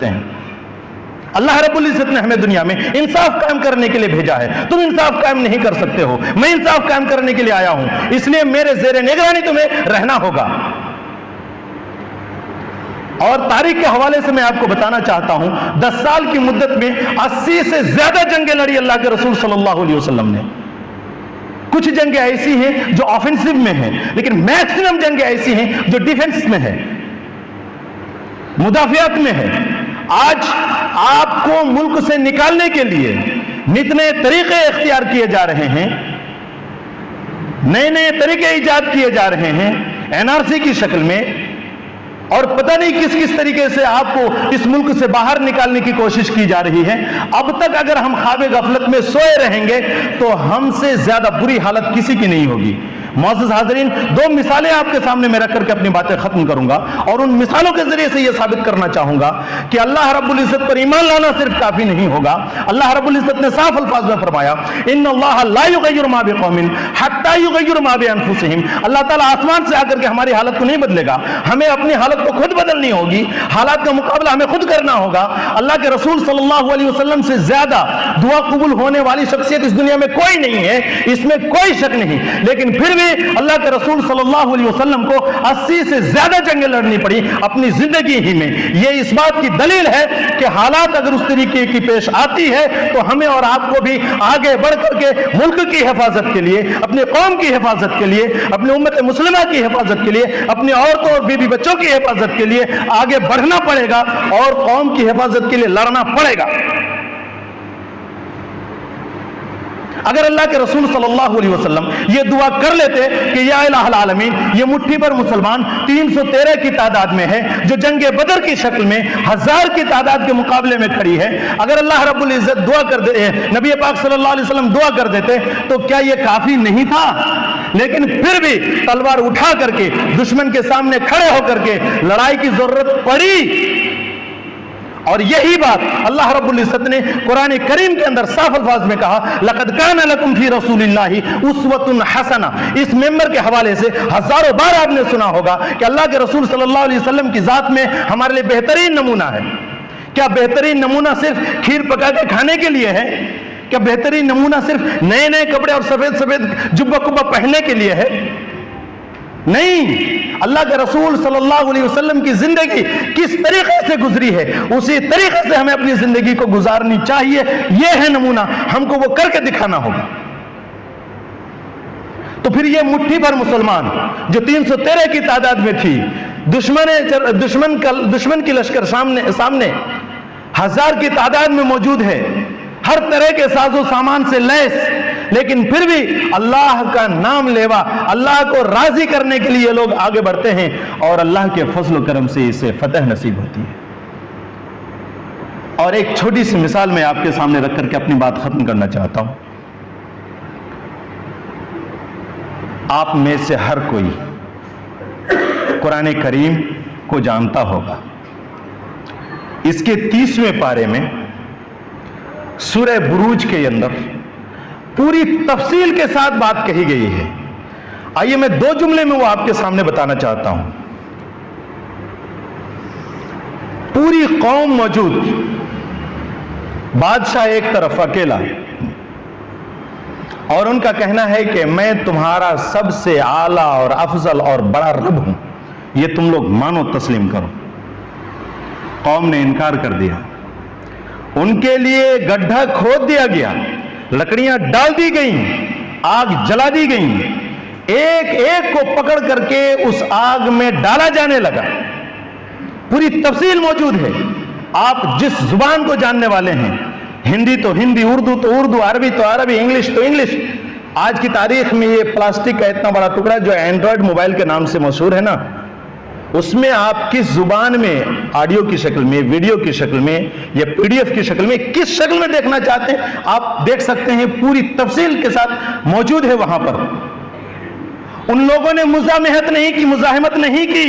ہیں۔ اللہ رب العزت نے ہمیں دنیا میں انصاف قائم کرنے کے لیے بھیجا ہے۔ تم انصاف قائم نہیں کر سکتے ہو، میں انصاف قائم کرنے کے لیے آیا ہوں، اس لیے میرے زیر نگرانی تمہیں رہنا ہوگا۔ اور تاریخ کے حوالے سے میں آپ کو بتانا چاہتا ہوں 10 سال کی مدت میں 80 سے زیادہ جنگیں لڑی اللہ کے رسول صلی اللہ علیہ وسلم نے۔ کچھ جنگیں ایسی ہیں جو آفنسو میں ہیں، لیکن میکسیمم جنگیں ایسی ہیں جو ڈیفنس میں ہیں، مدافعت میں ہے۔ آج آپ کو ملک سے نکالنے کے لیے نئے طریقے اختیار کیے جا رہے ہیں، نئے طریقے ایجاد کیے جا رہے ہیں NRC کی شکل میں، اور پتہ نہیں کس کس طریقے سے آپ کو اس ملک سے باہر نکالنے کی کوشش کی جا رہی ہے۔ اب تک اگر ہم خواب غفلت میں سوئے رہیں گے تو ہم سے زیادہ بری حالت کسی کی نہیں ہوگی۔ معزز حاضرین، 2 مثالیں آپ کے سامنے میں رکھ کر کے اپنی باتیں ختم کروں گا، اور ان مثالوں کے ذریعے سے یہ ثابت کرنا چاہوں گا کہ اللہ رب العزت پر ایمان لانا صرف کافی نہیں ہوگا۔ اللہ رب العزت نے صاف الفاظ میں فرمایا، ان اللہ لا یغیر ما بقوم حتی یغیر ما بانفسہم۔ اللہ تعالیٰ آسمان سے آ کر کے ہماری حالت کو نہیں بدلے گا، ہمیں اپنی حالت کو خود بدلنی ہوگی، حالات کا مقابلہ ہمیں خود کرنا ہوگا۔ اللہ کے رسول صلی اللہ علیہ وسلم سے زیادہ دعا قبول ہونے والی شخصیت اس دنیا میں کوئی نہیں ہے، اس میں کوئی شک نہیں، لیکن پھر بھی اللہ کے رسول صلی اللہ علیہ وسلم کو 80 سے زیادہ جنگیں لڑنی پڑی اپنی زندگی ہی میں۔ یہ اس بات کی دلیل ہے کہ حالات اگر اس طریقے کی پیش آتی ہے تو ہمیں اور آپ کو بھی آگے بڑھ کر کے ملک کی حفاظت کے لیے، اپنی قوم کی حفاظت کے لیے، اپنی امت مسلمہ کی حفاظت کے لیے، اپنی عورتوں اور بیوی بچوں کی حفاظت کے لیے آگے بڑھنا پڑے گا اور قوم کی حفاظت کے لیے لڑنا پڑے گا۔ اگر اللہ کے رسول صلی اللہ علیہ وسلم یہ دعا کر لیتے کہ یا الہ العالمین، یہ مٹھی پر مسلمان 313 کی تعداد میں ہے جو جنگ بدر کی شکل میں 1000 کی تعداد کے مقابلے میں کھڑی ہے، اگر اللہ رب العزت دعا کر دے، نبی پاک صلی اللہ علیہ وسلم دعا کر دیتے تو کیا یہ کافی نہیں تھا؟ لیکن پھر بھی تلوار اٹھا کر کے دشمن کے سامنے کھڑے ہو کر کے لڑائی کی ضرورت پڑی، اور یہی بات اللہ رب العزت نے قرآن کریم کے اندر صاف الفاظ میں کہا، لَقَدْ كَانَ لَكُمْ فِي رَسُولِ اللَّهِ أُسْوَةٌ حَسَنَةٌ۔ اس ممبر کے حوالے سے ہزاروں بار آپ نے سنا ہوگا کہ اللہ کے رسول صلی اللہ علیہ وسلم کی ذات میں ہمارے لیے بہترین نمونہ ہے۔ کیا بہترین نمونہ صرف کھیر پکا کے کھانے کے لیے ہے؟ کیا بہترین نمونہ صرف نئے کپڑے اور سفید جبہ کبہ پہننے کے لیے ہے؟ نہیں، اللہ کے رسول صلی اللہ علیہ وسلم کی زندگی کس طریقے سے گزری ہے اسی طریقے سے ہمیں اپنی زندگی کو گزارنی چاہیے۔ یہ ہے نمونہ، ہم کو وہ کر کے دکھانا ہوگا۔ تو پھر یہ مٹھی بھر مسلمان جو 313 کی تعداد میں تھی، دشمن کی لشکر سامنے 1000 کی تعداد میں موجود ہے، ہر طرح کے ساز و سامان سے لیس، لیکن پھر بھی اللہ کا نام لیوا، اللہ کو راضی کرنے کے لیے لوگ آگے بڑھتے ہیں، اور اللہ کے فضل و کرم سے اسے فتح نصیب ہوتی ہے۔ اور ایک چھوٹی سی مثال میں آپ کے سامنے رکھ کر کے اپنی بات ختم کرنا چاہتا ہوں۔ آپ میں سے ہر کوئی قرآن کریم کو جانتا ہوگا۔ اس کے 30ویں پارے میں سورہ بروج کے اندر پوری تفصیل کے ساتھ بات کہی گئی ہے۔ آئیے میں 2 جملے میں وہ آپ کے سامنے بتانا چاہتا ہوں۔ پوری قوم موجود، بادشاہ ایک طرف اکیلا، اور ان کا کہنا ہے کہ میں تمہارا سب سے اعلیٰ اور افضل اور بڑا رب ہوں، یہ تم لوگ مانو تسلیم کرو۔ قوم نے انکار کر دیا، ان کے لیے گڈھا کھود دیا گیا، لکڑیاں ڈال دی گئیں، آگ جلا دی گئیں، ایک ایک کو پکڑ کر کے اس آگ میں ڈالا جانے لگا۔ پوری تفصیل موجود ہے۔ آپ جس زبان کو جاننے والے ہیں، ہندی تو ہندی، اردو تو اردو، عربی تو عربی، انگلش تو انگلش۔ آج کی تاریخ میں یہ پلاسٹک کا اتنا بڑا ٹکڑا جو اینڈرائڈ موبائل کے نام سے مشہور ہے نا، اس میں آپ کس زبان میں، آڈیو کی شکل میں، ویڈیو کی شکل میں، یا PDF کی شکل میں، کس شکل میں دیکھنا چاہتے ہیں آپ دیکھ سکتے ہیں، پوری تفصیل کے ساتھ موجود ہے وہاں پر۔ ان لوگوں نے مزاحمت نہیں کی،